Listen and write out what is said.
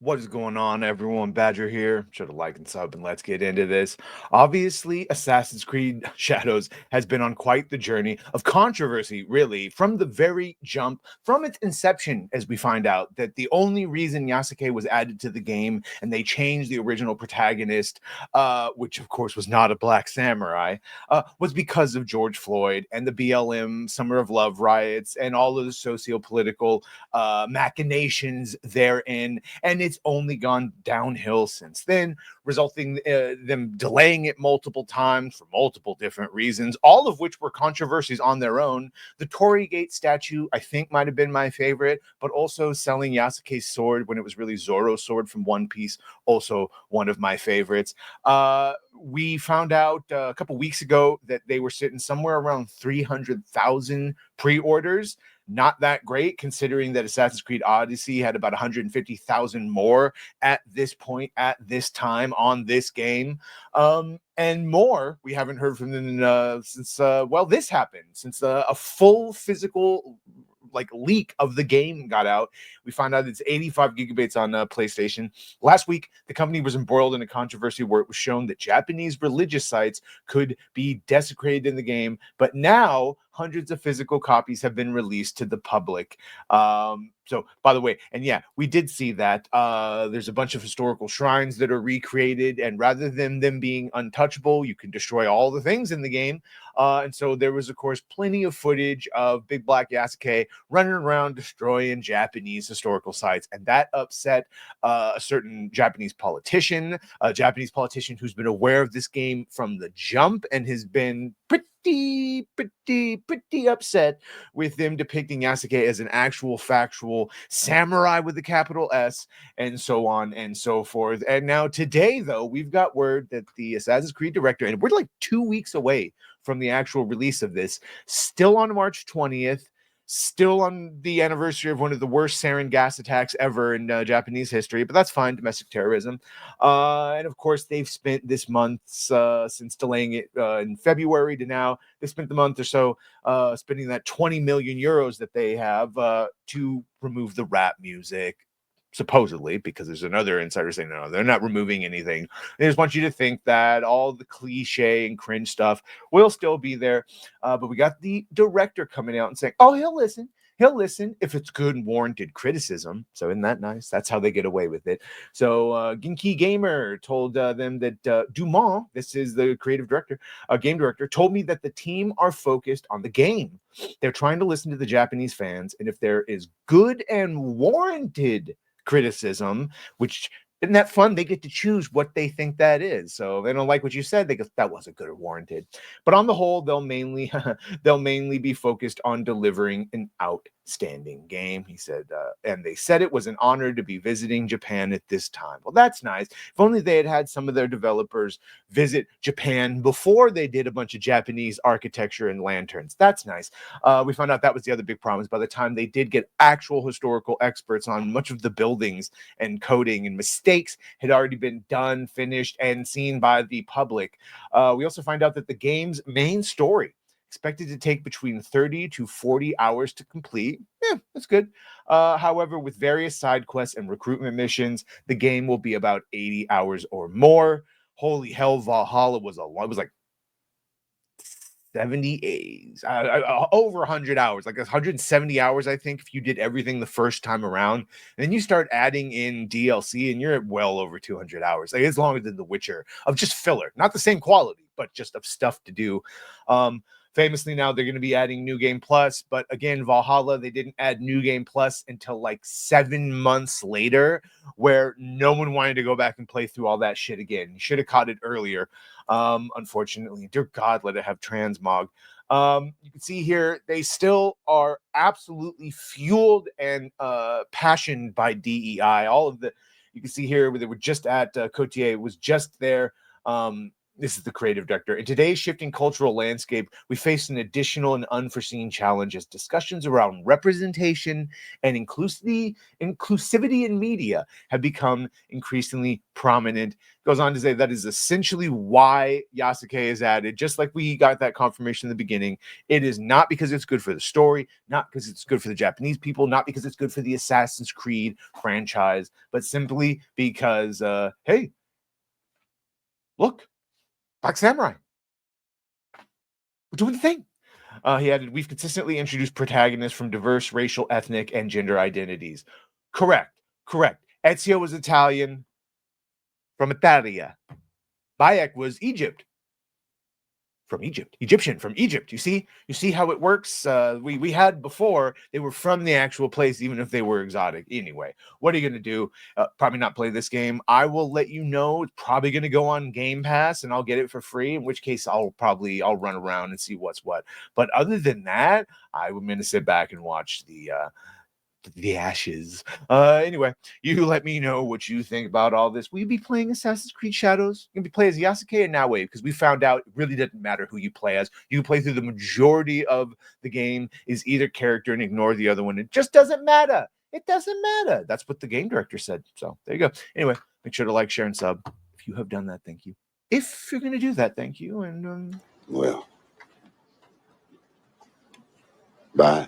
What is going on, everyone? Badger here. Should have liked and sub, and let's get into this. Obviously, Assassin's Creed Shadows has been on quite the journey of controversy, really, from the very jump, from its inception, as we find out that the only reason Yasuke was added to the game and they changed the original protagonist, which of course was not a black samurai, was because of George Floyd and the BLM Summer of Love riots and all of the socio-political machinations therein, and it's only gone downhill since then, resulting them delaying it multiple times for multiple different reasons, all of which were controversies on their own. The Torigate statue, I think, might have been my favorite, but also selling Yasuke's sword when it was really Zoro's sword from One Piece, also one of my favorites. We found out a couple weeks ago that they were sitting somewhere around 300,000 pre-orders. Not that great, considering that Assassin's Creed Odyssey had about 150,000 more at this point, at this time on this game. And more, we haven't heard from them since, this happened, since a full physical leak of the game got out. We found out it's 85 gigabytes on PlayStation. Last week, the company was embroiled in a controversy where it was shown that Japanese religious sites could be desecrated in the game, but now hundreds of physical copies have been released to the public. So, by the way, and yeah, we did see that there's a bunch of historical shrines that are recreated, and rather than them being untouchable, you can destroy all the things in the game. And so there was, of course, plenty of footage of Big Black Yasuke running around destroying Japanese historical sites, and that upset a certain Japanese politician, a Japanese politician who's been aware of this game from the jump and has been pretty upset with them depicting Yasuke as an actual factual samurai with a capital S, and so on and so forth. And now today, though, we've got word that the Assassin's Creed director, and we're like 2 weeks away from the actual release of this, still on March 20th, still on the anniversary of one of the worst sarin gas attacks ever in Japanese history, but that's fine, domestic terrorism. And of course, they've spent this month, since delaying it in February to now, they spent the month or so spending that 20 million euros that they have to remove the rap music, supposedly, because there's another insider saying no, they're not removing anything. They just want you to think that all the cliche and cringe stuff will still be there. But we got the director coming out and saying, oh, he'll listen. He'll listen if it's good and warranted criticism. So isn't that nice? That's how they get away with it. So Ginky Gamer told them that Dumont, this is the creative director, game director, told me that the team are focused on the game. They're trying to listen to the Japanese fans, and if there is good and warranted criticism, which isn't that fun? They get to choose what they think that is. So if they don't like what you said, they go, that wasn't good or warranted. But on the whole, they'll mainly be focused on delivering an outstanding game, he said. And they said it was an honor to be visiting Japan at this time. Well, that's nice. If only they had had some of their developers visit Japan before they did a bunch of Japanese architecture and lanterns. That's nice. We found out that was the other big problem. Is by the time they did get actual historical experts on much of the buildings and coding and mistakes had already been done, finished, and seen by the public. We also find out that the game's main story expected to take between 30 to 40 hours to complete. Yeah, that's good. However, with various side quests and recruitment missions, the game will be about 80 hours or more. Holy hell, Valhalla was a lot. It was like 70 over 100 hours, like 170 hours, I think, if you did everything the first time around. And then you start adding in DLC, and you're at well over 200 hours. Like, it's longer than The Witcher, of just filler, not the same quality, but just of stuff to do. Famously, now they're going to be adding New Game Plus, but again, Valhalla, they didn't add New Game Plus until like 7 months later, where no one wanted to go back and play through all that shit again. You should have caught it earlier. Unfortunately, dear God, let it have transmog. You can see here they still are absolutely fueled and passioned by DEI. All of the, you can see here they were just at Cotier was just there This is the creative director. In today's shifting cultural landscape, we face an additional and unforeseen challenge as discussions around representation and inclusivity in media have become increasingly prominent. Goes on to say that is essentially why Yasuke is added. Just like we got that confirmation in the beginning, it is not because it's good for the story, not because it's good for the Japanese people, not because it's good for the Assassin's Creed franchise, but simply because, hey, look, Black Samurai, we're doing the thing. He added, we've consistently introduced protagonists from diverse racial, ethnic, and gender identities. Correct. Ezio was Italian from Italia. Bayek was Egyptian from Egypt. You see how it works. We had before, they were from the actual place, even if they were exotic. Anyway, what are you gonna do? Probably not play this game. I will let you know. It's probably gonna go on Game Pass, and I'll get it for free. In which case, I'll run around and see what's what. But other than that, I'm gonna sit back and watch the ashes. Anyway, you let me know what you think about all this. Will you be playing Assassin's Creed Shadows? You can be play as Yasuke and Naoe, because we found out it really doesn't matter who you play as. You can play through the majority of the game is either character and ignore the other one. It just doesn't matter. It doesn't matter. That's what the game director said. So there you go. Anyway, make sure to like, share, and sub. If you have done that, thank you. If you're going to do that, thank you. And well, bye.